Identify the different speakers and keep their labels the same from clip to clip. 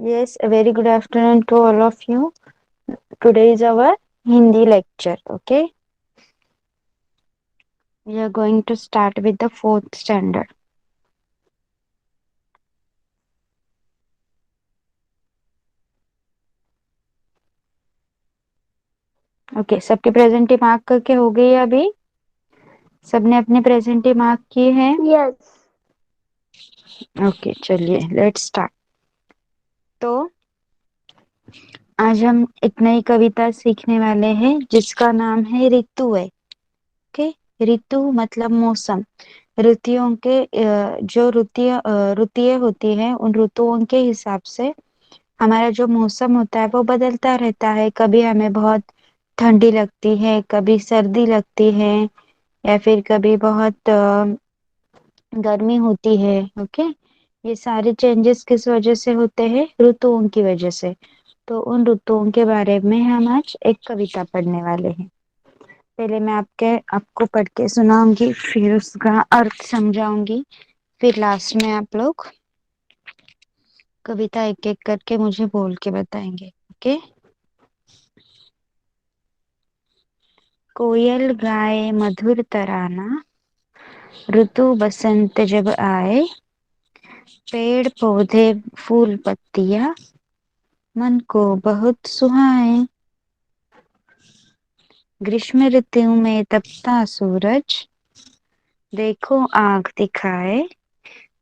Speaker 1: Yes, a very good afternoon to all of you. Today is our Hindi lecture. Okay, we are going to start with the fourth standard. Okay, सबके प्रेजेंटी mark करके हो गई है अभी? सबने अपने प्रेजेंटी mark किए हैं?
Speaker 2: यस।
Speaker 1: ओके, चलिए लेट्स स्टार्ट। तो आज हम एक नई कविता सीखने वाले हैं जिसका नाम है ऋतु है। ओके, ऋतु मतलब मौसम। ऋतुओं के जो ऋतुएं होती है उन ऋतुओं के हिसाब से हमारा जो मौसम होता है वो बदलता रहता है। कभी हमें बहुत ठंडी लगती है, कभी सर्दी लगती है, या फिर कभी बहुत गर्मी होती है। ओके, ये सारे चेंजेस किस वजह से होते हैं? ऋतुओं की वजह से। तो उन ऋतुओं के बारे में हम आज एक कविता पढ़ने वाले हैं। पहले मैं आपको पढ़ के सुनाऊंगी, फिर उसका अर्थ समझाऊंगी, फिर लास्ट में आप लोग कविता एक एक करके मुझे बोल के बताएंगे। ओके। कोयल गाए मधुर तराना, ऋतु बसंत जब आए, पेड़ पौधे फूल पत्तियां मन को बहुत सुहाए। ग्रीष्म ऋतु में तपता सूरज, देखो आग दिखाए,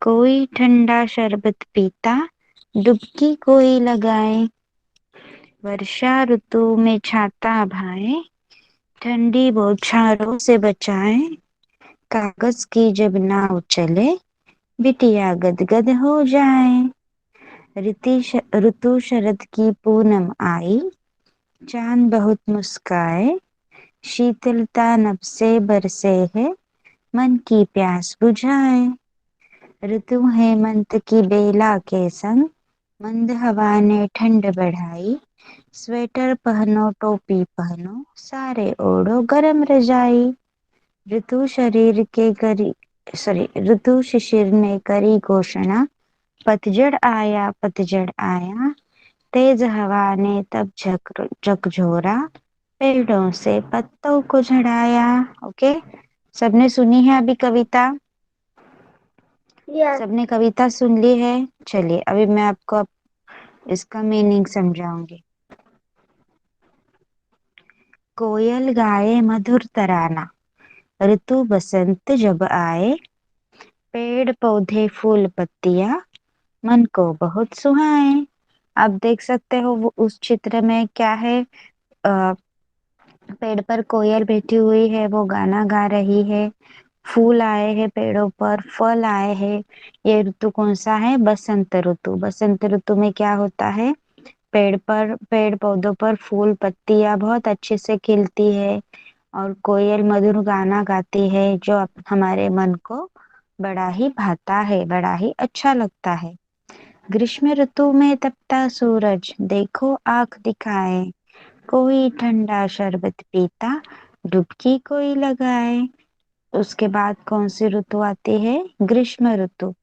Speaker 1: कोई ठंडा शरबत पीता, डुबकी कोई लगाए। वर्षा ऋतु में छाता भाए, ठंडी बौछारों से बचाए, कागज की जब नाव चले, बिटिया गदगद हो जाए। ऋतु शरद की पूनम आई, चांद बहुत मुस्काए, शीतलता नभ से बरसे है, मन की प्यास बुझाए। ऋतु हेमंत की बेला के संग, मंद हवा ने ठंड बढ़ाई, स्वेटर पहनो टोपी पहनो, सारे ओढ़ो गरम रजाई। ऋतु शरीर के करी ऋतु शिशिर ने करी घोषणा, पतझड़ आया, तेज हवा ने तब झकझोरा, पेड़ों से पत्तों को झड़ाया। ओके, सबने सुनी है अभी कविता?
Speaker 2: यस।
Speaker 1: सबने कविता सुन ली है? चलिए अभी मैं आपको इसका मीनिंग समझाऊंगी। कोयल गाए मधुर तराना, ऋतु बसंत जब आए, पेड़ पौधे फूल पत्तियां मन को बहुत सुहाए। आप देख सकते हो वो उस चित्र में क्या है? अ, पेड़ पर कोयल बैठी हुई है, वो गाना गा रही है। फूल आए हैं पेड़ों पर, फल आए हैं। ये ऋतु कौन सा है? बसंत ऋतु। बसंत ऋतु में क्या होता है? पेड़ पौधों पर फूल पत्तियां बहुत अच्छे से खिलती है और कोयल मधुर गाना गाती है जो हमारे मन को बड़ा ही भाता है, बड़ा ही अच्छा लगता है। ग्रीष्म ऋतु में तपता सूरज, देखो आंख दिखाए, कोई ठंडा शरबत पीता, डुबकी कोई लगाए। उसके बाद कौन सी ऋतु आती है? ग्रीष्म ऋतु।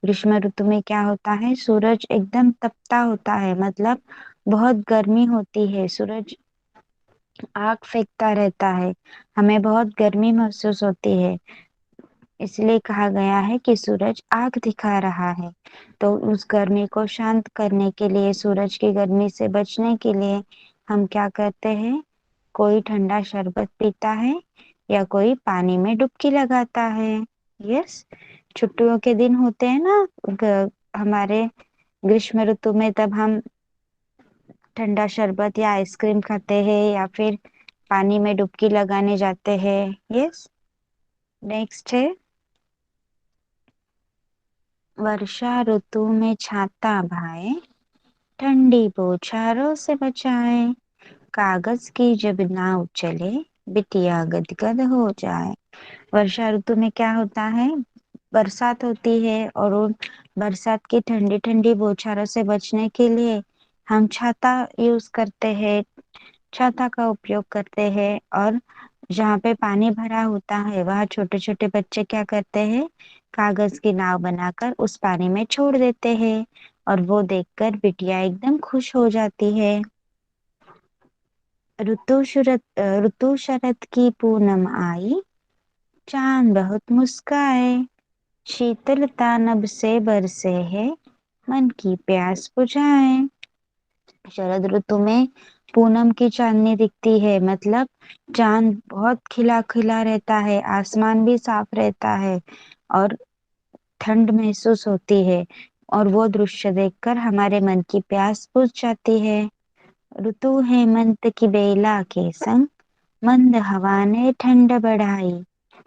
Speaker 1: ग्रीष्म ऋतु में क्या होता है? सूरज एकदम तपता होता है, मतलब बहुत गर्मी होती है, सूरज आग फेंकता रहता है, हमें बहुत गर्मी महसूस होती है। इसलिए कहा गया है कि सूरज आग दिखा रहा है। तो उस गर्मी को शांत करने के लिए, सूरज की गर्मी से बचने के लिए हम क्या करते हैं? कोई ठंडा शरबत पीता है या कोई पानी में डुबकी लगाता है। यस, छुट्टियों के दिन होते हैं ना हमारे ग्रीष्म ऋतु में, तब हम ठंडा शरबत या आइसक्रीम खाते हैं या फिर पानी में डुबकी लगाने जाते हैं। यस, नेक्स्ट है वर्षा ऋतु में छाता भाए, ठंडी बौछारों से बचाए, कागज की जब नाव चले, बिटिया गदगद हो जाए। वर्षा ऋतु में क्या होता है? बरसात होती है और उन बरसात की ठंडी ठंडी बौछारों से बचने के लिए हम छाता यूज करते हैं, छाता का उपयोग करते हैं। और जहाँ पे पानी भरा होता है वहाँ छोटे छोटे बच्चे क्या करते हैं? कागज की नाव बनाकर उस पानी में छोड़ देते हैं और वो देखकर बिटिया एकदम खुश हो जाती है। ऋतु शरत की पूनम आई, चांद बहुत मुस्काए, शीतलता नभ से बरसे है, मन की प्यास बुझाए। शरद ऋतु में पूनम की चांदनी दिखती है, मतलब चांद बहुत खिला खिला रहता है, आसमान भी साफ रहता है और ठंड महसूस होती है। और वो दृश्य देखकर हमारे मन की प्यास बुझ जाती है। ऋतु हेमंत की बेला के संग, मंद हवा ने ठंड बढ़ाई,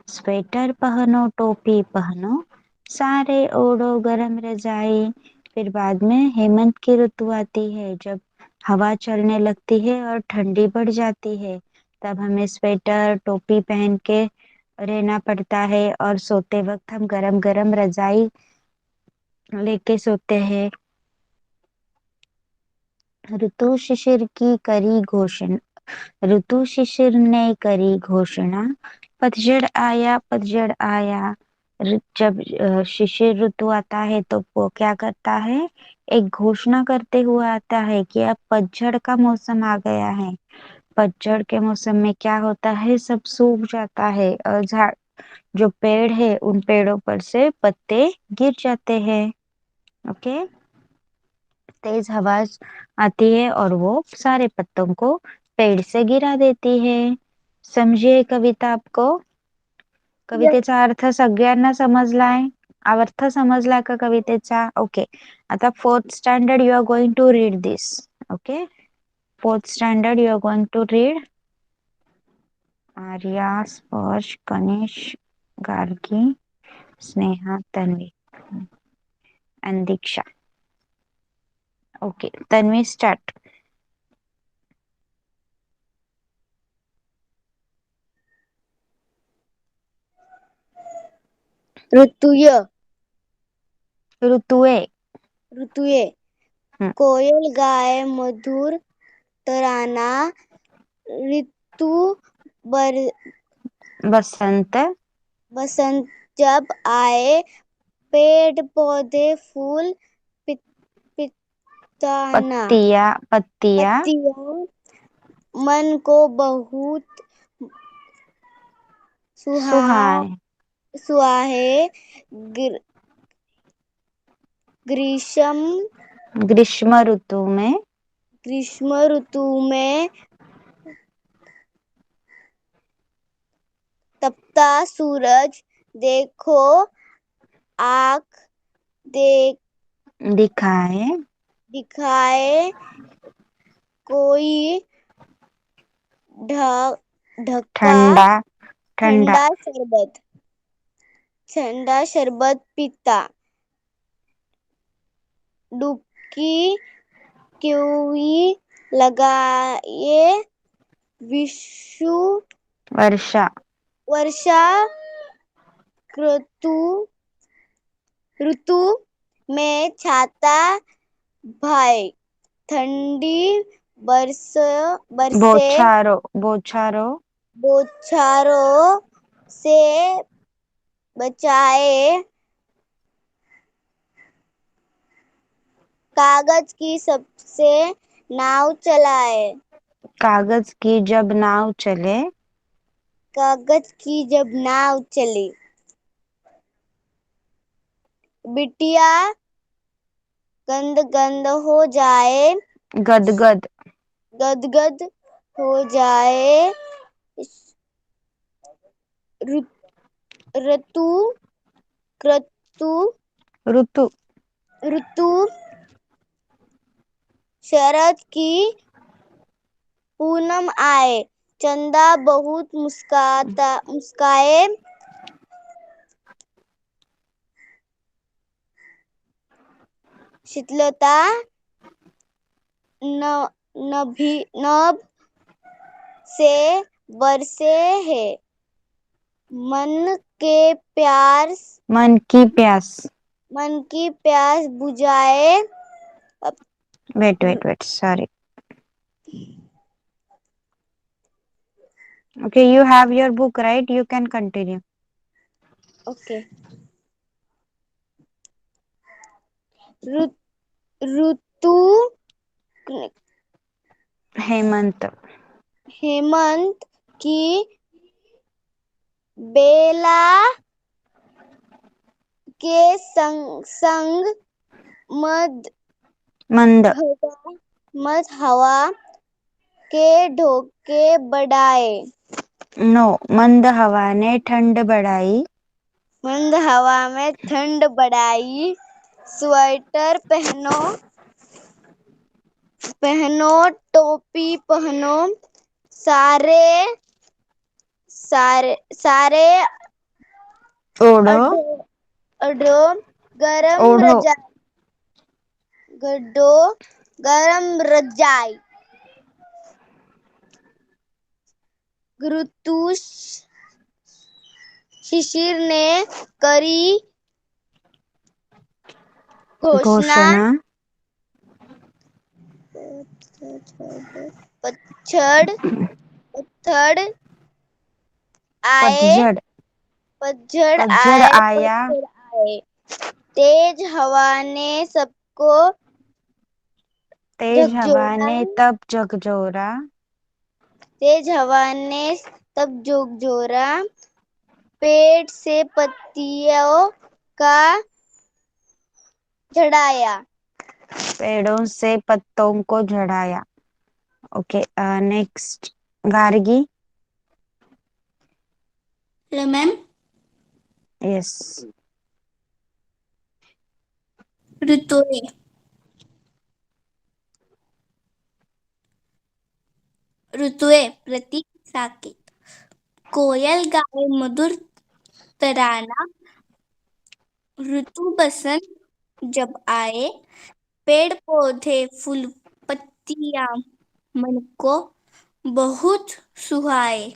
Speaker 1: स्वेटर पहनो टोपी पहनो, सारे ओढ़ो गरम रजाई। फिर बाद में हेमंत की ऋतु आती है, जब हवा चलने लगती है और ठंडी बढ़ जाती है, तब हमें स्वेटर टोपी पहन के रहना पड़ता है और सोते वक्त हम गरम गरम रजाई लेके सोते हैं। ऋतु शिशिर की करी घोषणा ऋतु शिशिर ने करी घोषणा, पतझड़ आया। जब शिशिर ऋतु आता है तो वो क्या करता है, एक घोषणा करते हुए आता है कि अब पतझड़ का मौसम आ गया है। पतझड़ के मौसम में क्या होता है, सब सूख जाता है और झाड़ जो पेड़ है उन पेड़ों पर से पत्ते गिर जाते हैं। ओके, तेज हवा आती है और वो सारे पत्तों को पेड़ से गिरा देती है। समझिए कविता आपको,
Speaker 2: Yes.
Speaker 1: कवितेचा अर्थ सगळ्यांना समजलाय? अर्थ समजलाय का कवितेचा? ओके, आता fourth standard you are going to read this. Okay, fourth standard you are going to read Arya, Sparsh, Ganesh, Gargi, Sneha, Tanvi and Diksha. Okay, Tanvi start.
Speaker 2: ऋतुय
Speaker 1: ऋतुए.
Speaker 2: ऋतुये
Speaker 1: हम्म,
Speaker 2: कोयल गाए मधुर तराना, ऋतु बर
Speaker 1: बसंत.
Speaker 2: बसंत जब आए, पेड़ पौधे फूल पिताना,
Speaker 1: पत्तिया
Speaker 2: पत्तियां मन को बहुत सुहा
Speaker 1: सुहाए.
Speaker 2: सुहाए। ग्र- ग्रीष्म
Speaker 1: ग्रीष्म ऋतु में
Speaker 2: ग्रीष्म ऋतु में तपता सूरज देखो, आँख देख
Speaker 1: दिखाए.
Speaker 2: दिखाए, कोई ढक्का
Speaker 1: ठंडा ठंडा
Speaker 2: ठंडा शरबत पीता, डुबकी क्यों लगाए, विषु
Speaker 1: वर्षा.
Speaker 2: वर्षा ऋतु ऋतु में छाता भाई, ठंडी बरस बरसे
Speaker 1: बोछारो.
Speaker 2: बौछारों से बचाए, कागज की सबसे नाव चलाए,
Speaker 1: कागज की जब नाव चले,
Speaker 2: कागज की जब नाव चली, बिटिया गंद गंद हो जाए,
Speaker 1: गदगद.
Speaker 2: गदगद हो जाए, ऋतु ऋतु
Speaker 1: ऋतु
Speaker 2: ऋतु शरद की पूनम आए, चंदा बहुत मुस्काए, शीतलता नभ से बरसे है, मन के प्यार
Speaker 1: मन की प्यास.
Speaker 2: मन की प्यास बुझाए।
Speaker 1: Wait sorry. Okay, you have your book, right? You can continue.
Speaker 2: Okay, ऋतु
Speaker 1: हेमंत।
Speaker 2: हेमंत की बेला के संग संग मद
Speaker 1: मंद।
Speaker 2: मद हवा के ढोके बढ़ाए।
Speaker 1: नो, मंद हवा ने ठंड बढ़ाई।
Speaker 2: मंद हवा में ठंड बढ़ाई। स्वेटर पहनो, टोपी पहनो, सारे सारे सारे
Speaker 1: ओढ़ो।
Speaker 2: अडो गरम
Speaker 1: ओढ़ो।
Speaker 2: रजाई, गड्डो गरम रजाई। ऋतु शिशिर ने करी घोषणा।
Speaker 1: घोषणा।
Speaker 2: पतझड़ पतझड़ आए,
Speaker 1: पतझड़।
Speaker 2: पतझड़
Speaker 1: पतझड़
Speaker 2: आए,
Speaker 1: आया।
Speaker 2: पतझड़ आए। तेज हवा ने सबको
Speaker 1: तेज हवा
Speaker 2: झकझोरा,
Speaker 1: ने तब झकझोरा।
Speaker 2: तेज हवा ने तब झकझोरा। पेड़ से पत्तियों का झड़ाया।
Speaker 1: पेड़ों से पत्तों को झड़ाया। Okay, next. Gargi.
Speaker 3: Hello ma'am.
Speaker 1: Yes.
Speaker 3: ऋतुए। ऋतुए प्रतीक साकेत। कोयल गाए मधुर तराना। ऋतु बसंत जब आए, पेड़ पौधे फूल पत्तियां मन को बहुत सुहाए।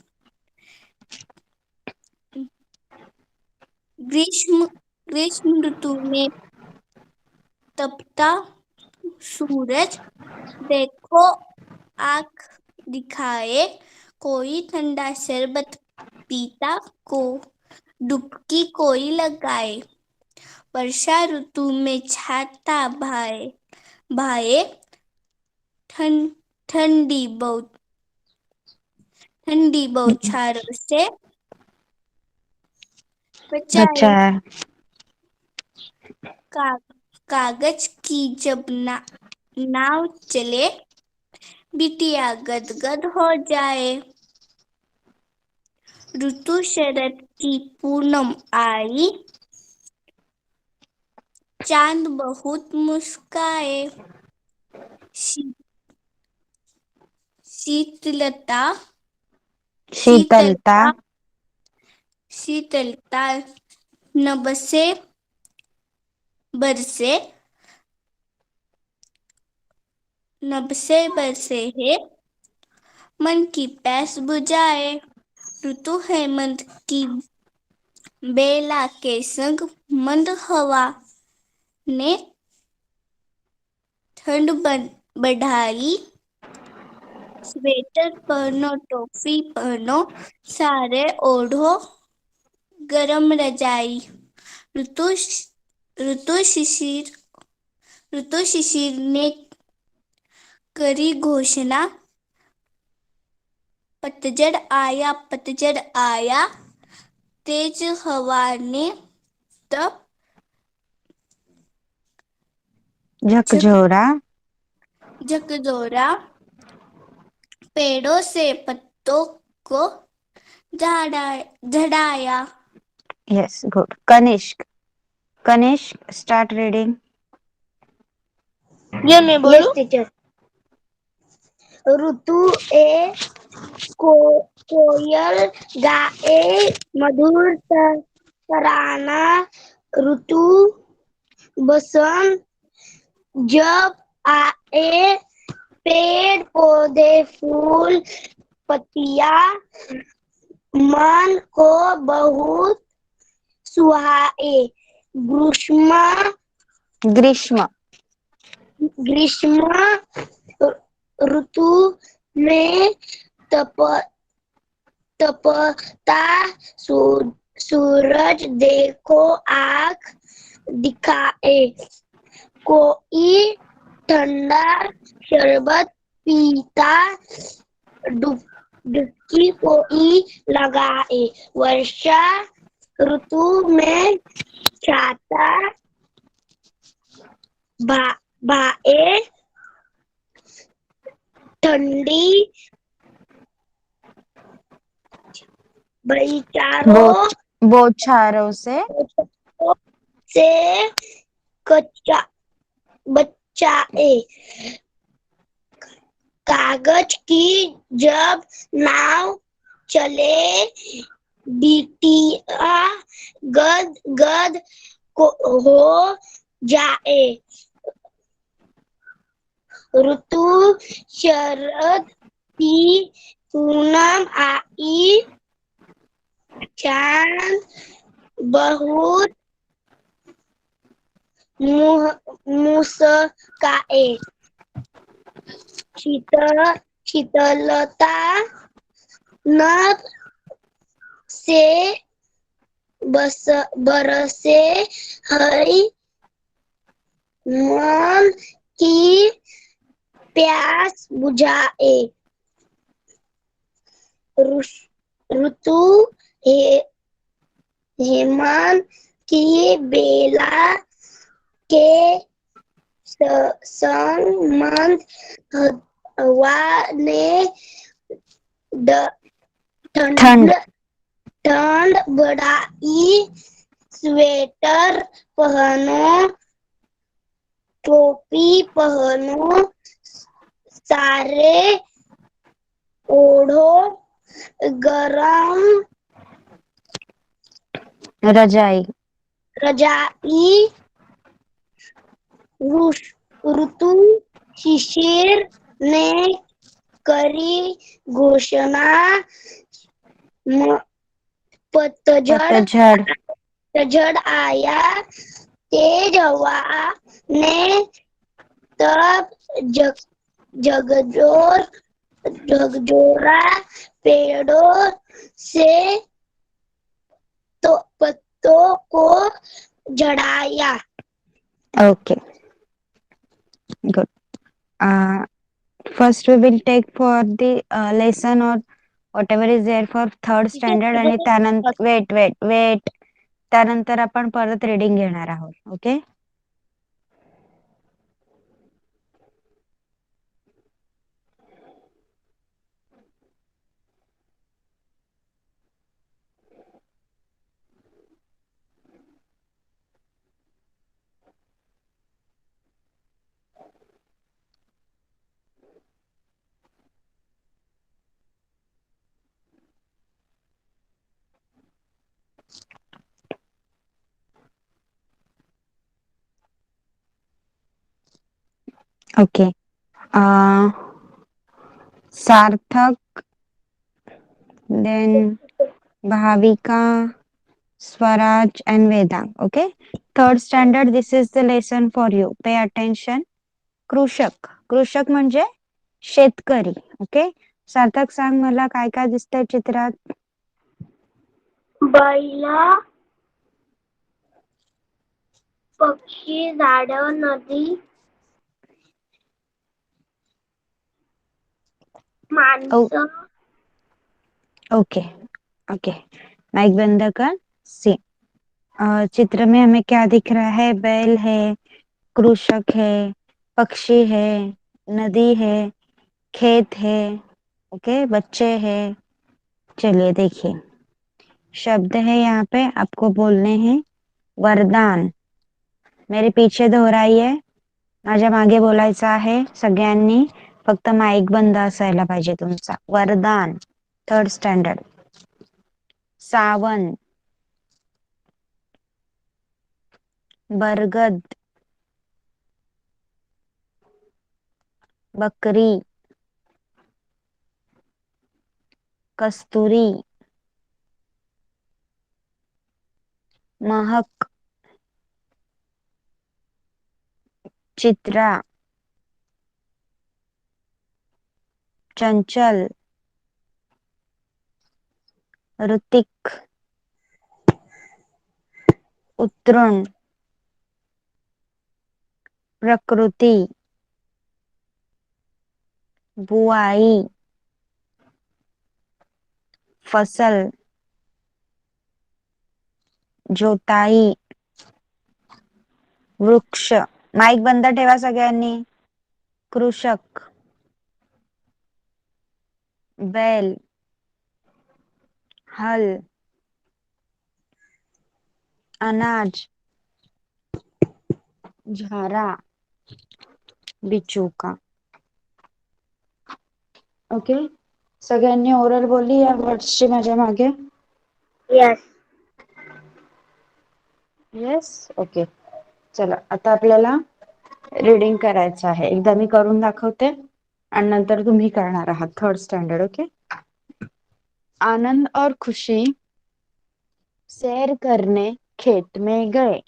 Speaker 3: ग्रीष्म ग्रीष्म ऋतु में तपता सूरज देखो आँख दिखाए। कोई ठंडा शरबत पीता को डुबकी कोई लगाए। वर्षा ऋतु में छाता भाए भाए। ठंडी बौछारों से
Speaker 1: बच्चा
Speaker 3: बचाए।
Speaker 1: है।
Speaker 3: कागज की जब नाव चले, बिटिया गदगद हो जाए। ऋतु शरद की पूनम आई, चांद बहुत मुस्काए। शीतलता
Speaker 1: शीतलता।
Speaker 3: शीतलता शीतलता नभ से बरसे, नभ से बरसे है, मन की प्यास बुझाए। ऋतु हेमंत की बेला के संग मंद हवा ने ठंड बढ़ाई। स्वेटर पहनो, टोपी पहनो, सारे ओढ़ो गरम रजाई। ऋतु ऋतु शिशिर ऋतु शिशिर ने करी घोषणा। पतझड़ आया। तेज हवा ने तब
Speaker 1: झकझोरा।
Speaker 3: झकझोरा। पेड़ों से पत्तों को झड़ाया।
Speaker 1: Yes, good. Kanishk. Kanishk, start reading.
Speaker 2: ये मैं बोलूं? Yes teacher. ऋतु ए कोयल गाए मधुर तराना। ऋतु बसंत जब आए, पेड़ पौधे फूल पत्तियां मन को बहुत सुहाए। ग्रीष्म
Speaker 1: ग्रीष्म।
Speaker 2: ग्रीष्म ऋतु में तपता सूरज देखो आँख दिखाए। कोई ठंडा शरबत पीता डुबकी कोई लगाए। वर्षा ऋतु में छाता भाए। ठंडी
Speaker 1: बो
Speaker 2: बगीचारों
Speaker 1: बौछारों से
Speaker 2: से कच्चा बचाए। कागज की जब नाव चले बिटिया गद गद हो जाए। ऋतु शरद की पूनम आई। चांद बहुत मुस्काए। शीतलता नभ से बरसे। हरी मन की प्यास बुझाए। ऋतु हेमंत की बेला के संग हवा ने ठंड
Speaker 1: ठंड
Speaker 2: ठंड बढ़ाई। स्वेटर पहनो टोपी पहनो सारे ओढ़ो गरम
Speaker 1: रजाई
Speaker 2: रजाई। ऋतु शिशिर ने करी घोषणा। पतझड़
Speaker 1: पतझड़
Speaker 2: पतझड़ आया। तेज हवा ने तब जगजोर झकझोरा। पेड़ों से तो पत्तों को झड़ाया।
Speaker 1: Okay good first we will take for the lesson or whatever is there for third standard आणि त्यानंतर वेट त्यानंतर आपण परत रीडिंग घेणार आहोत okay okay Sarthak then Bhavika Swaraj and Vedang. Okay. Third standard. This is the lesson for you. Pay attention. कृषक कृषक म्हणजे शेतकरी ओके सार्थक सांग मला काय काय दिसतंय चित्रात
Speaker 2: बैला पक्षी झाड नदी माणसं
Speaker 1: ओके ओके माइक बंद कर सी चित्र में हमें क्या दिख रहा है बैल है कृषक है पक्षी है नदी है खेत है ओके बच्चे हैं चलिए देखिए शब्द है यहाँ पे आपको बोलने हैं वरदान मेरे पीछे दोहराइए माझ्या मागे बोलायचं आहे सगळ्यांनी फक्त माईक बंद असायला पाहिजे तुमचा वरदान थर्ड स्टँडर्ड सावन बरगद बकरी कस्तुरी महक चित्रा चंचल ऋतिक उत्तरण प्रकृति बुआई, फसल, जोताई, वृक्ष. माईक बंद ठेवा सगळ्यांनी. कृषक, बैल, हल, अनाज, झारा, बिचूका. ओके, सगळ्यांनी ओरल बोलली या वर्ड्सची माझ्या मागे.
Speaker 2: यस.
Speaker 1: येस. ओके, चला आता आपल्याला रीडिंग करायचं आहे. एकदा मी करून दाखवते आणि नंतर तुम्ही करणार आहात. Third standard. ओके. आनंद और खुशी सैर करने खेत में गए.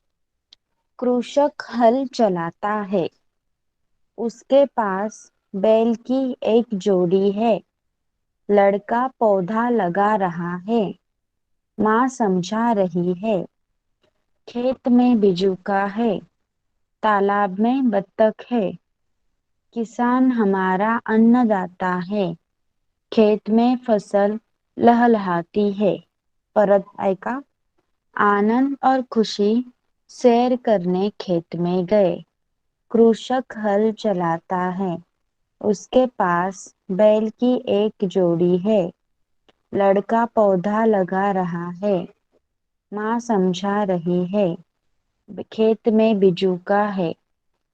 Speaker 1: कृषक हल चलाता है. उसके पास बैल की एक जोड़ी है. लड़का पौधा लगा रहा है. माँ समझा रही है. खेत में बिजूका है. तालाब में बत्तख है. किसान हमारा अन्नदाता है. खेत में फसल लहलहाती है. परत ऐका. आनंद और खुशी सैर करने खेत में गए. कृषक हल चलाता है. उसके पास बैल की एक जोड़ी है. लड़का पौधा लगा रहा है. माँ समझा रही है. खेत में बिजूका है.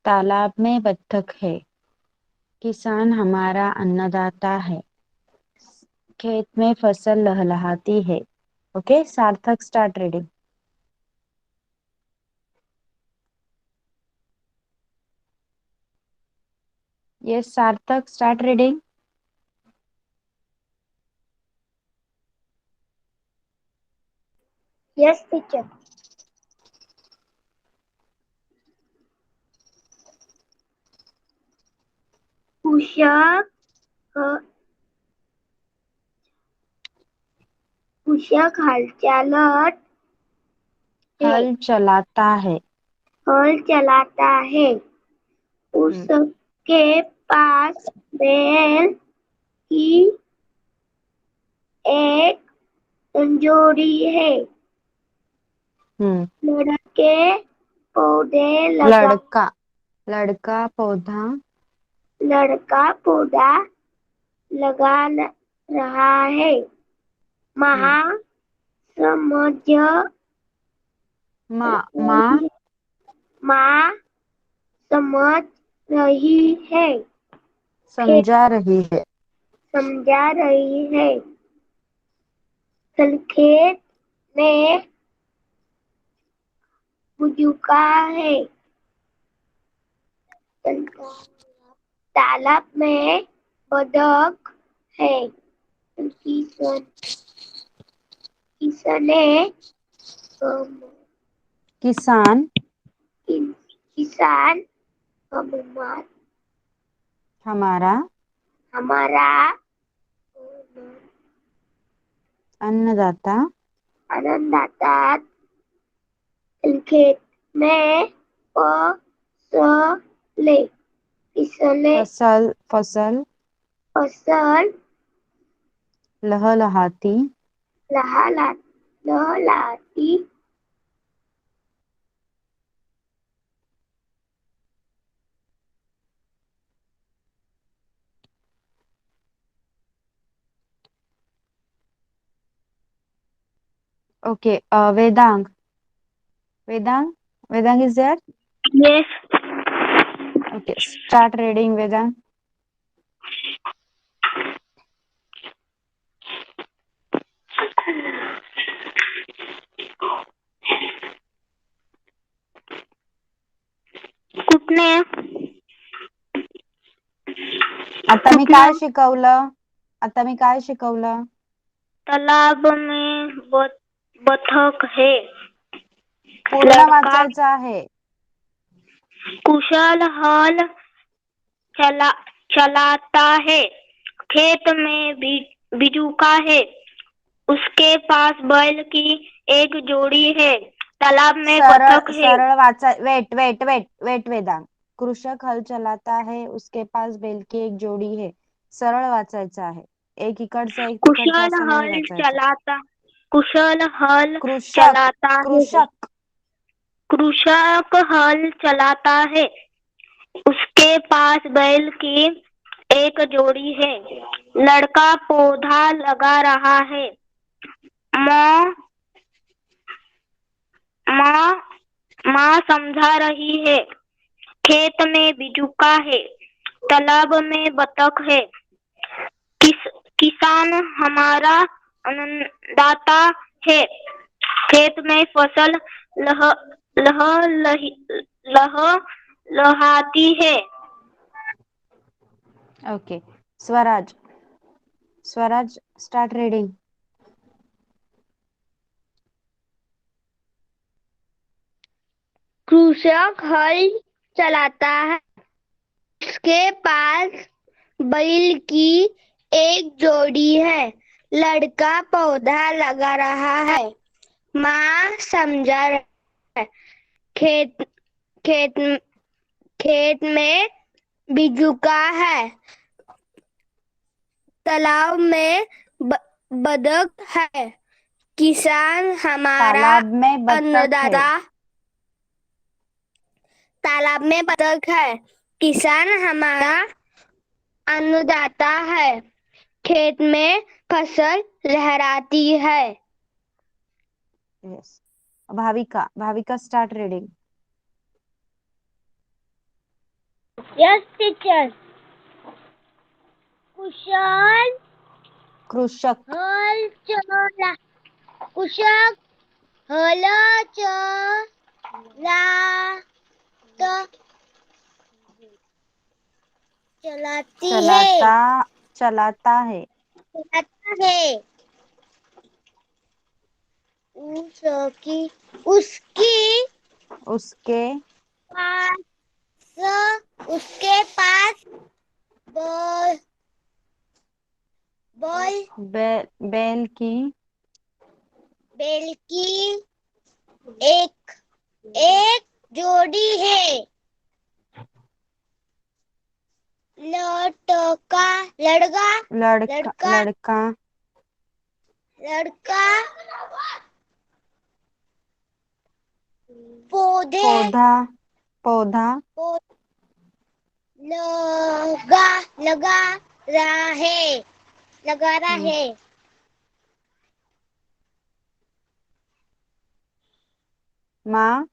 Speaker 1: तालाब में बत्तख है. किसान हमारा अन्नदाता है. खेत में फसल लहलहाती है. ओके, सार्थक स्टार्ट रीडिंग. यस सार्थक, स्टार्ट रीडिंग.
Speaker 2: Yes teacher. कृषक हल
Speaker 1: चलाता है.
Speaker 2: हल चलाता है. उसके पास बैल की एक जोड़ी है. लड़के पौधे लगा
Speaker 1: लड़का पौधा
Speaker 2: लगा रहा है. माँ समझ माँ समझ रही है.
Speaker 1: समझा रही है.
Speaker 2: खेत में बिजूका है. तालाब में बतख है.
Speaker 1: किसान हमारा अन्नदाता
Speaker 2: खेत में
Speaker 1: फसल
Speaker 2: फसल
Speaker 1: लहलहाती
Speaker 2: लहलहाती
Speaker 1: okay. Vedang is there?
Speaker 2: Yes.
Speaker 1: Okay, start reading Vedang.
Speaker 2: कुठने
Speaker 1: आता मी काय शिकवलं?
Speaker 2: तालाब में बतख है.
Speaker 1: पूर्ण वाचायचं आहे.
Speaker 2: कुशल हल चलाता है. खेत में बिजूका है. उसके पास बैल की एक जोड़ी है. तालाब में बतख है.
Speaker 1: सरळ वाचा. वेट वेदांग. कृषक हल चलाता है. उसके पास बैल की एक जोड़ी है. सरळ वाचायचं आहे. एक इकडचा एक तिकडचा
Speaker 2: कुशल
Speaker 1: असं नाही
Speaker 2: हल
Speaker 1: वाचायचं.
Speaker 2: चलाता कुशल हल
Speaker 1: कृषक
Speaker 2: चलाता है
Speaker 1: कृषक
Speaker 2: कृषक हल चलाता है उसके पास बैल की एक जोड़ी है लड़का पौधा लगा रहा है माँ माँ माँ समझा रही है खेत में बिजुका है तालाब में बतख है किसान हमारा अन्नदाता है खेत में फसल लह लह लही लह लहाती है
Speaker 1: ओके. Swaraj start reading.
Speaker 3: कृषक हल चलाता है उसके पास बैल की एक जोड़ी है लड़का पौधा लगा रहा है माँ समझा रहा है खेत खेत खेत में बिजुका है तालाब में बतख है किसान हमारा
Speaker 1: तालाब में बतख है.
Speaker 3: अन्नदाता तालाब में बतख है किसान हमारा अन्नदाता है खेत में फसल लहराती है
Speaker 1: yes. Bhavika start reading.
Speaker 3: Yes teacher कुशल
Speaker 1: कृषक
Speaker 3: हल चला कुशक हल चला चलाती है
Speaker 1: चलाता है.
Speaker 3: चलाता है उसकी
Speaker 1: उसके
Speaker 3: पास उसके पास बॉल
Speaker 1: बैल की
Speaker 3: बेल की एक एक जोड़ी है लड़का
Speaker 1: लड़का
Speaker 3: लड़का पौधे
Speaker 1: पौधा
Speaker 3: लगा रहा है
Speaker 1: माँ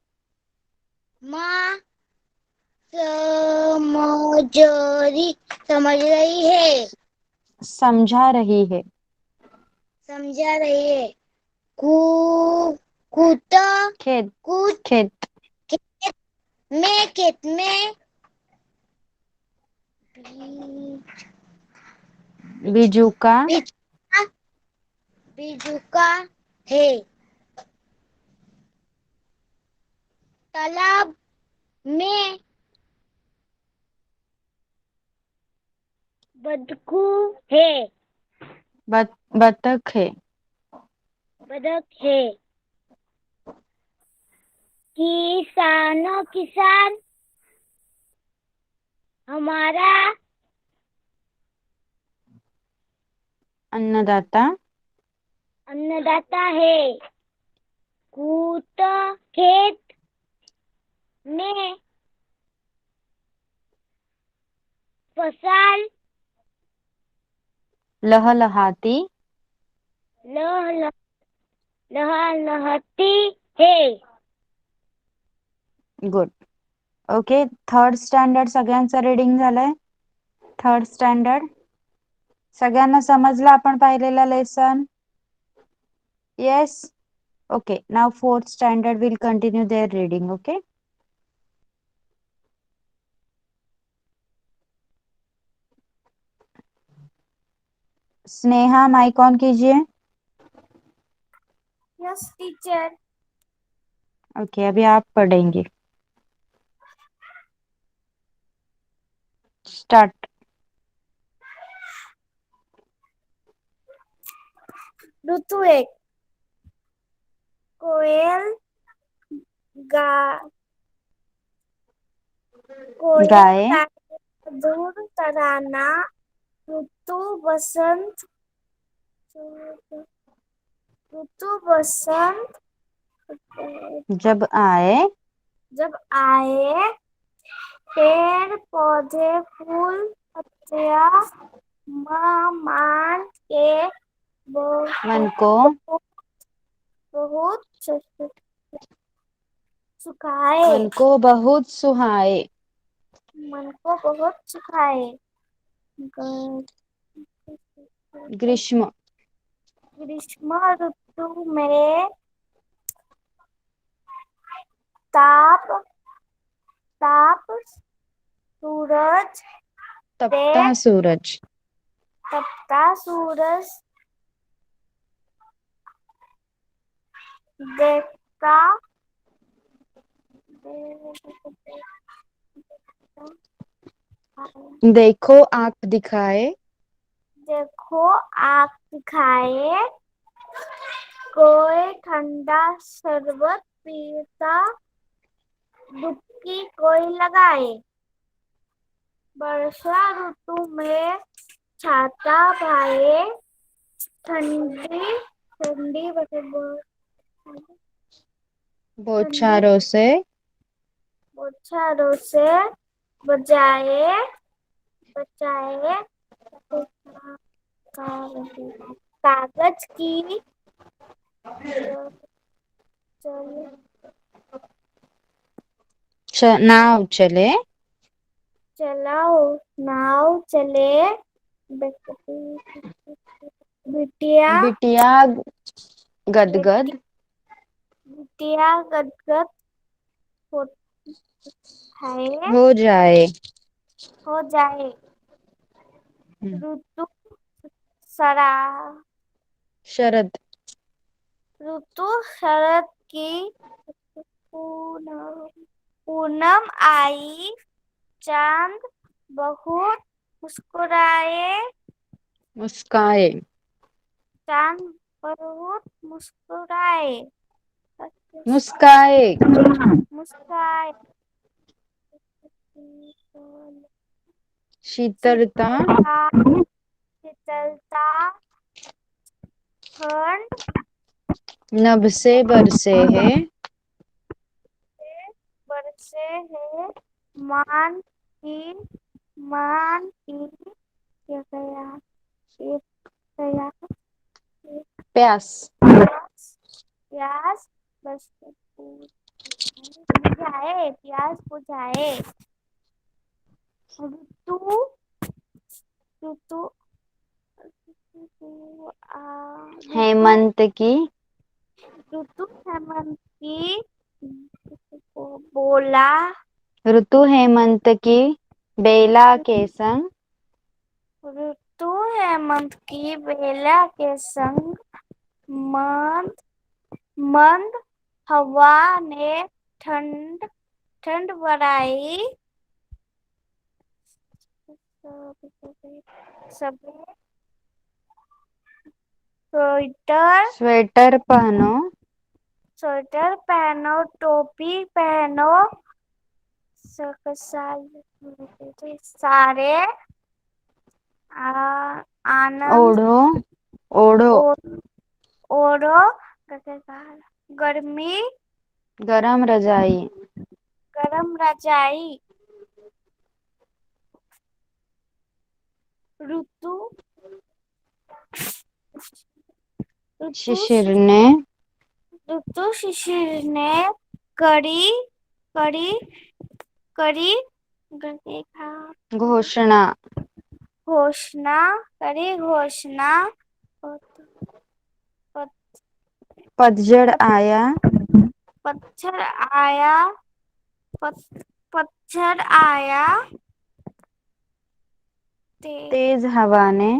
Speaker 3: समझ रही है
Speaker 1: समझा रही है
Speaker 3: कुत्ता
Speaker 1: खेत
Speaker 3: खेत में
Speaker 1: बिजुका
Speaker 3: बिजुका है तालाब में बतखू है
Speaker 1: बतख है.
Speaker 3: बतख है किसान हमारा
Speaker 1: अन्नदाता
Speaker 3: है खेत में फसल
Speaker 1: लहलहाती
Speaker 3: लहलहाती है
Speaker 1: गुड. ओके. थर्ड स्टँडर्ड सगळ्यांचं रीडिंग झालंय. थर्ड स्टँडर्ड सगळ्यांना समजलं आपण पाहिलेला lesson. Yes. Okay. Now fourth standard will continue their reading. Okay. Sneha mic on कीजिए.
Speaker 3: Yes teacher
Speaker 1: okay. अभी आप पढ़ेंगे. स्टार्ट.
Speaker 3: ऋतु एक कोयल
Speaker 1: गाय
Speaker 3: मधुर तराना ऋतु बसंत ऋतु बसंत
Speaker 1: जब आए
Speaker 3: जब आए पेड़ पौधे फूल पत्तियां मान के
Speaker 1: मन को
Speaker 3: बहुत बहुत सुखाए
Speaker 1: मन को बहुत सुहाए।
Speaker 3: मन को बहुत सुखाए ग-
Speaker 1: ग्रीष्म
Speaker 3: ग्रीष्म ऋतु में ताप ताप सूरज
Speaker 1: तपता
Speaker 3: तेज
Speaker 1: सूरज
Speaker 3: तपता सूरज देखता
Speaker 1: देखो आंख दिखाए।
Speaker 3: देखो आग दिखाए कोई ठंडा शरबत पीता डुबकी कोई लगाए वर्षा ऋतु में छाता भाए ठंडी ठंडी ठंडी
Speaker 1: बौछारों से
Speaker 3: बौछारों से बजाए बचाए कागज की चल
Speaker 1: नाव चले।
Speaker 3: चलाओ नाव चले बिटिया
Speaker 1: बिटिया गदगद
Speaker 3: बिटिया गदगद हो है
Speaker 1: हो जाए।
Speaker 3: हो जाए ऋतु सरा
Speaker 1: शरद
Speaker 3: ऋतु शरद की पूनम पूनम आई चांद बहुत मुस्कुराए
Speaker 1: मुस्काए।
Speaker 3: चांद बहुत मुस्कुराए
Speaker 1: मुस्काए
Speaker 3: मुस्काए
Speaker 1: शीतलता
Speaker 3: शीतलता ठंड
Speaker 1: नभ से बरसे है।
Speaker 3: से बरसे है मान की क्या गया ये गया
Speaker 1: प्यास
Speaker 3: प्यास बस बुझाए प्यास बुझाए ऋतु ऋतु
Speaker 1: हेमंत की
Speaker 3: ऋतु हेमंत की बोला
Speaker 1: ऋतु हेमंत की बेला के संग
Speaker 3: ऋतु हेमंत की बेला के संग मंद मंद हवा ने ठंड ठंड बढ़ाई सभी स्वेटर
Speaker 1: स्वेटर पहनो।
Speaker 3: स्वेटर पहनो टोपी पहनो सारे आनंद
Speaker 1: ओढ़ो ओढ़ो
Speaker 3: ओढ़ो गर्मी
Speaker 1: गरम रजाई
Speaker 3: गरम रजाई ऋतु ऋतु
Speaker 1: शिशिर ने
Speaker 3: ऋतु शिशिर ने करी करी करी
Speaker 1: घोषणा
Speaker 3: घोषणा करी घोषणा
Speaker 1: पतझड़ आया।
Speaker 3: पत्थर आया पत्थर आया
Speaker 1: तेज हवा ने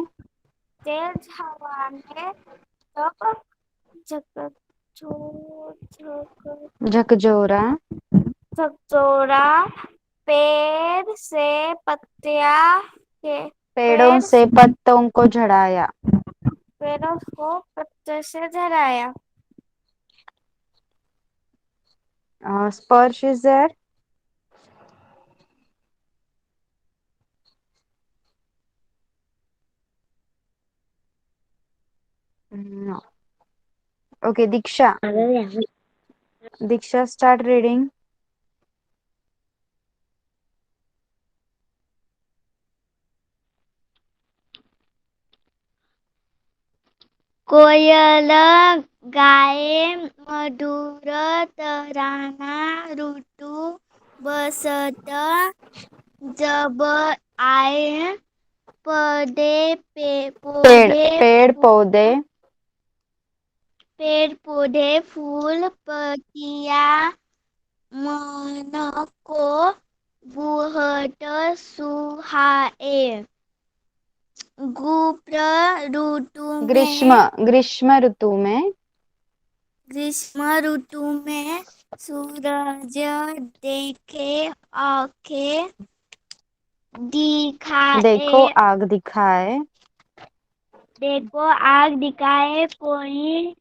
Speaker 3: तेज हवा ने तब
Speaker 1: झकझोरा
Speaker 3: झकझोरा पेड़ से पत्तियां के
Speaker 1: पेड़ों
Speaker 3: पेड़
Speaker 1: से पत्तों को झड़ाया।
Speaker 3: पेड़ों को पत्ते से झराया
Speaker 1: Sparsh is there. Okay, Diksha. Diksha, start reading.
Speaker 3: कोयल गाए मधुर तराना ऋतु बसंत जब आए
Speaker 1: पेड़ पेड़ पौधे
Speaker 3: पेड़ पौधे फूल पत्तिया मन को बहुत सुहाए।
Speaker 1: ग्रीष्म ऋतु में
Speaker 3: ग्रीष्म ऋतु में सूरज देखे आंखें
Speaker 1: देखो
Speaker 3: दिखाए
Speaker 1: आग दिखाए
Speaker 3: देखो आग दिखाए कोई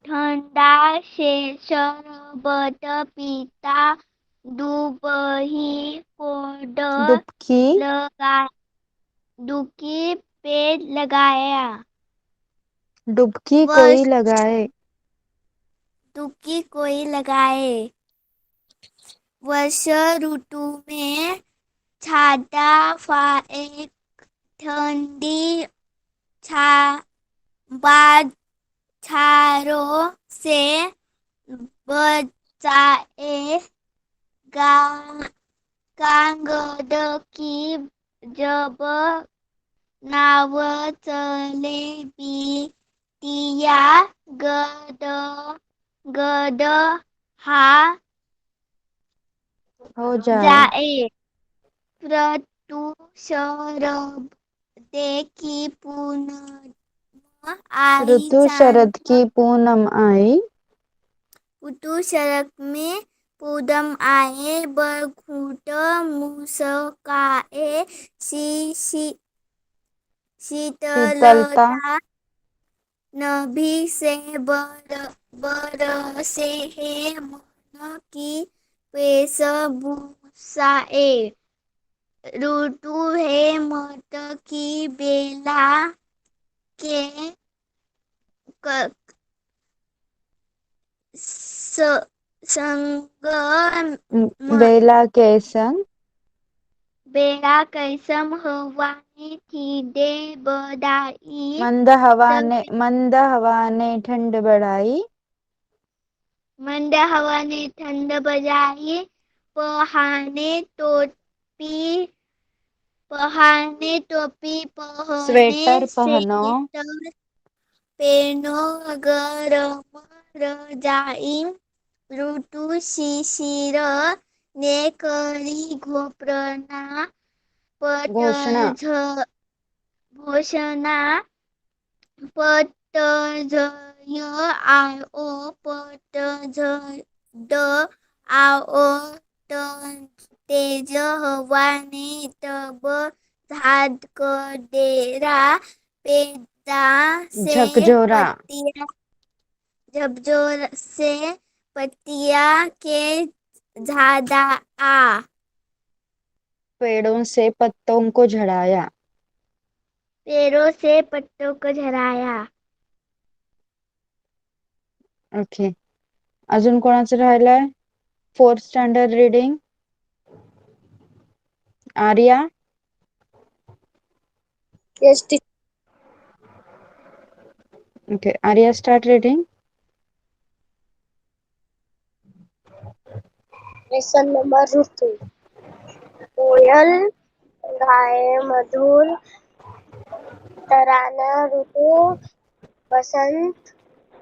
Speaker 3: ठंडा से शरबत पीता दुबही कोड
Speaker 1: डुबकी
Speaker 3: लगा दुखी पेड़ लगाया
Speaker 1: डुबकी
Speaker 3: वह
Speaker 1: कोई लगाए
Speaker 3: दुखी कोई लगाए। वर्ष ऋतु में छाता फाए ठंडी छा बाद छारों से बचाए कांगड़ की जब नाव चले बिटिया गद गद हा
Speaker 1: हो जाए
Speaker 3: जाए प्रतु शरब देखी पुनः आई
Speaker 1: ऋतु शरद
Speaker 3: चांद
Speaker 1: की पूनम आई
Speaker 3: ऋतु शरद में पूनम आए बरघुट मुस्काए
Speaker 1: शीतलता
Speaker 3: शीतलता नभी से बरसे है मन की वेशभूषाए। ऋतु है मत की बेला के संग
Speaker 1: बेला के संग
Speaker 3: बेला कैसम हवाने थी दे बधाई
Speaker 1: मंद हवा ने ठंड बढ़ाई
Speaker 3: मंद हवा ने ठंड बजाई पहाने टोपी पहने
Speaker 1: स्वेटर पहनो
Speaker 3: स्वेटर पहनो गरम रजाई ऋतु शिशिर ने करी घोषणा
Speaker 1: घोषणा
Speaker 3: घोषणा पतझड आओ पतझड आओ तेज हवा ने तब झाडकडेरा पेड़ा से
Speaker 1: झकझोरा
Speaker 3: झकझोर से पत्तियां के झाड़ा आ
Speaker 1: पेड़ों से पत्तों को झड़ाया
Speaker 3: पेड़ों से पत्तों को झड़ाया।
Speaker 1: ओके अजून कोणाचं राहिलंय 4th standard reading Arya okay Arya start reading
Speaker 2: lesson number ऋतु कोयल गाए मधुर तराना ऋतु बसंत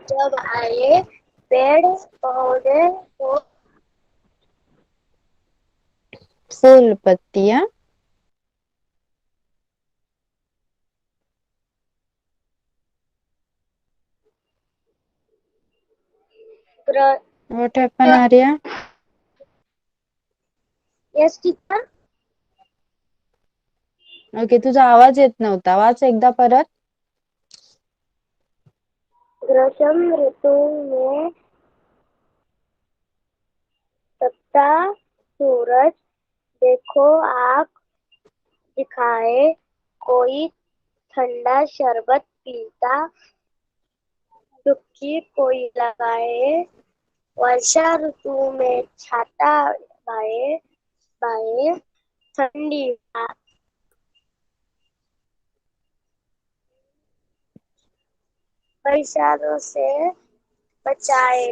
Speaker 2: जब आए पेड़ पौधे
Speaker 1: फूल पत्तियां what happen Arya
Speaker 2: yes teacher
Speaker 1: okay तुझा आवाज येत नव्हता वाच एकदा परत
Speaker 2: ग्रीष्म ऋतु में तपता सूरज देखो आग दिखाए कोई ठंडा शरबत पीता डुबकी कोई लगाए, वर्षा ऋतु में छाता बाए बाए, ठंडी बरसातों से बचाए,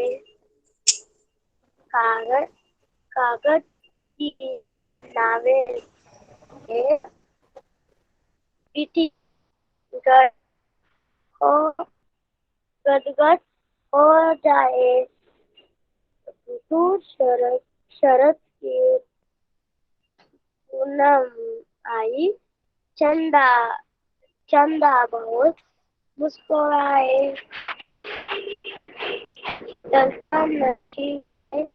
Speaker 2: कागज कागज की नावें पीटी गद हो गदगद हो जाए, ऋतु शरद की पूनम आई, चंदा चंदा बहुत मुस्कुराए, डलता नदी में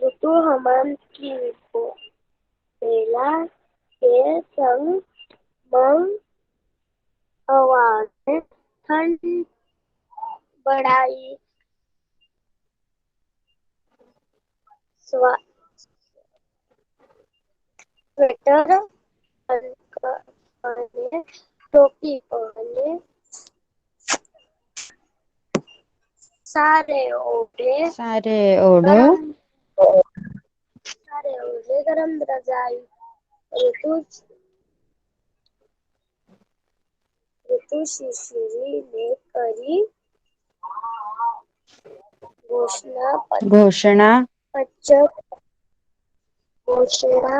Speaker 2: ऋतु हेमंत की बेला के संग मंग हवा ने ठंड बढ़ाई, स्वेटर पहने, टोपी पहने, सारे ओढ़े
Speaker 1: सारे ओढ़ो
Speaker 2: गरम सारे ओढ़े गरम रजाई, ऋतु ऋतु शिशिरी ने करी घोषणा
Speaker 1: घोषणा
Speaker 2: पचड़ाए घोषणा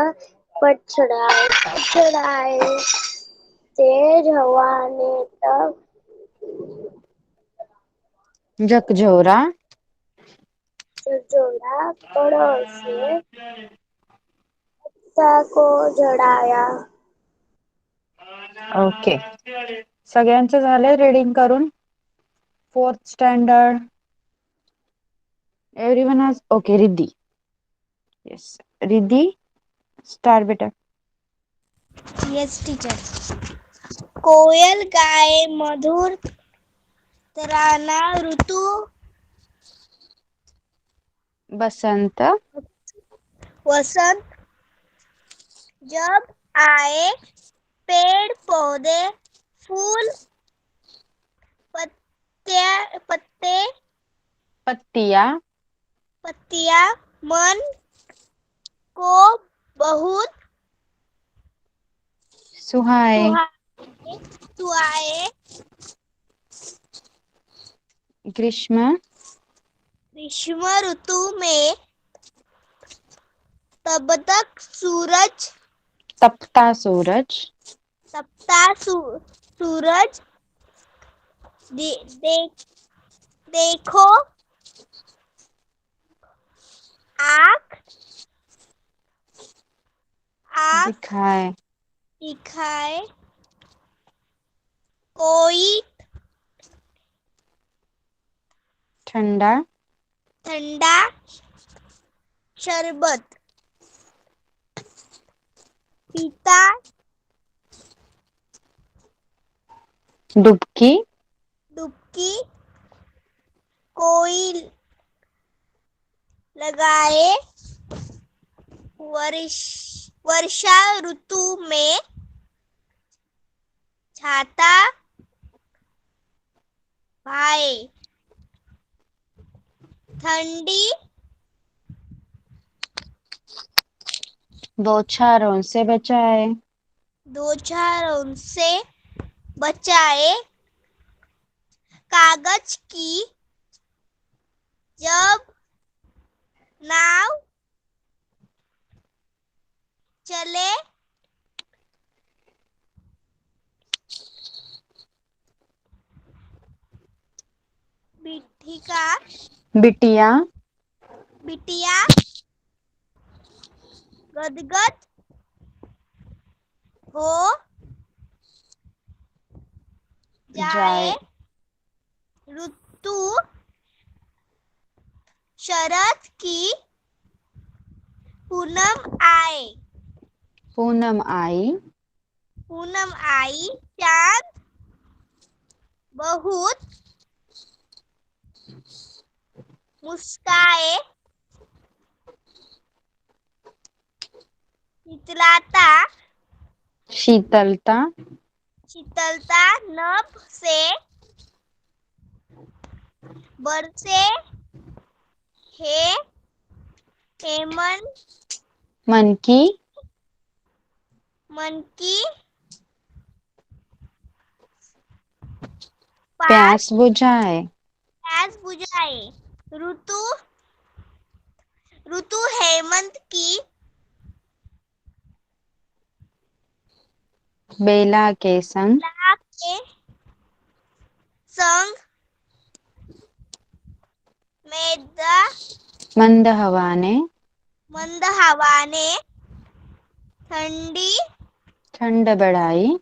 Speaker 2: पछड़ाए, तेज हवा ने तब
Speaker 1: झकझोरा
Speaker 2: झकझोरा, पड़ों से को झड़ाया.
Speaker 1: ओके. सगळ्यांचं झालंय रीडिंग करून. 4th standard. Everyone has okay. Riddhi. Yes. Riddhi start बेटा.
Speaker 3: Yes teacher. कोयल गाए मधुर तराना, ऋतु
Speaker 1: बसंत
Speaker 3: वसंत जब आए, पेड़ पौधे फूल पत्ते पत्तियां मन को बहुत
Speaker 1: सुहाए.
Speaker 3: सुहाए.
Speaker 1: ग्रीष्म
Speaker 3: ग्रीष्म ऋतु में
Speaker 1: तपता सूरज
Speaker 3: देखो आँख दिखाए कोई
Speaker 1: ठंडा
Speaker 3: शरबत पीता,
Speaker 1: डुबकी
Speaker 3: कोई लगाए, वर्षा ऋतु में छाता भाई, ठंडी
Speaker 1: बौछारों से बचाए.
Speaker 3: कागज की जब नाव चले,
Speaker 1: बिटिया
Speaker 3: गदगद हो जाए, ऋतु शरद की पूनम आई, चांद बहुत मुस्काए, शीतलता
Speaker 1: शीतलता,
Speaker 3: शीतलता नभ से बरसे हे हेमंत
Speaker 1: मन की
Speaker 3: मन की
Speaker 1: प्यास बुझाए।
Speaker 3: प्यास बुझाए। ऋतु ऋतु हेमंत की
Speaker 1: बेला के संग
Speaker 3: बेला के संग
Speaker 1: मंद हवा ने ठंड बढ़ाई।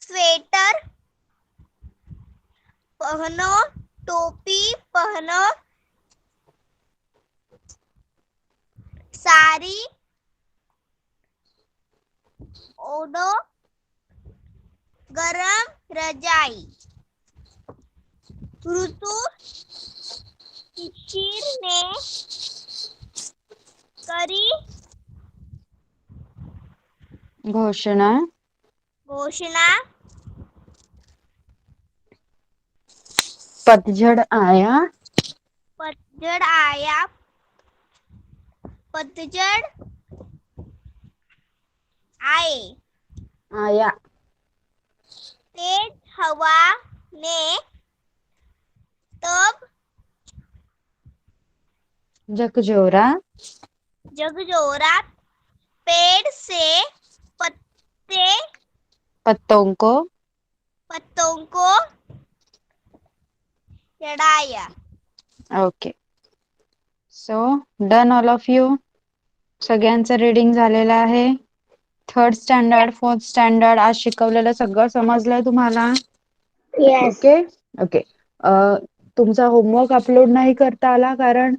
Speaker 1: स्वेटर पहनो, टोपी पहनो, साड़ी ओढ़ो, गरम रजाई। ऋतु शिशिर ने करी घोषणा, पतझड़ आया,
Speaker 3: पतझड़ आया, पतझड़
Speaker 1: आया।
Speaker 3: तेज हवा ने तब
Speaker 1: झकझोरा,
Speaker 3: पेड़ से
Speaker 1: पत्तों को
Speaker 3: चढ़ाया।
Speaker 1: Okay, so done all of you. सगळ्यांचं रीडिंग झालेलं आहे. थर्ड स्टँडर्ड, फोर्थ स्टँडर्ड आज शिकवलेलं सगळं समजलंय तुम्हाला?
Speaker 2: Yes.
Speaker 1: Okay okay. तुमचा होमवर्क अपलोड नाही करता आला कारण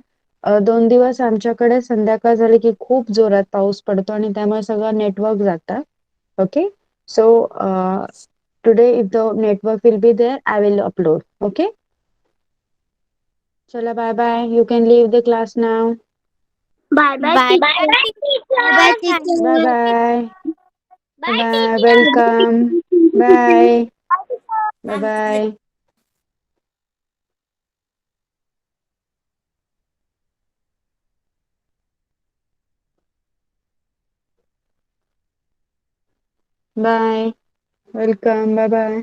Speaker 1: 2 दिवस आमच्याकडे संध्याकाळ झाली की खूप जोरात पाऊस पडतो आणि त्यामुळे सगळं नेटवर्क जातं. Okay, so today if the network will be there I will upload. Okay, चला bye bye. You can leave the class now.
Speaker 2: Bye bye
Speaker 3: Bye
Speaker 2: teacher.
Speaker 3: bye
Speaker 2: Bye
Speaker 1: bye
Speaker 2: teacher.
Speaker 1: Bye.
Speaker 2: Bye
Speaker 1: bye, welcome.
Speaker 2: teacher.
Speaker 1: Bye bye bye. Bye, welcome. Bye bye.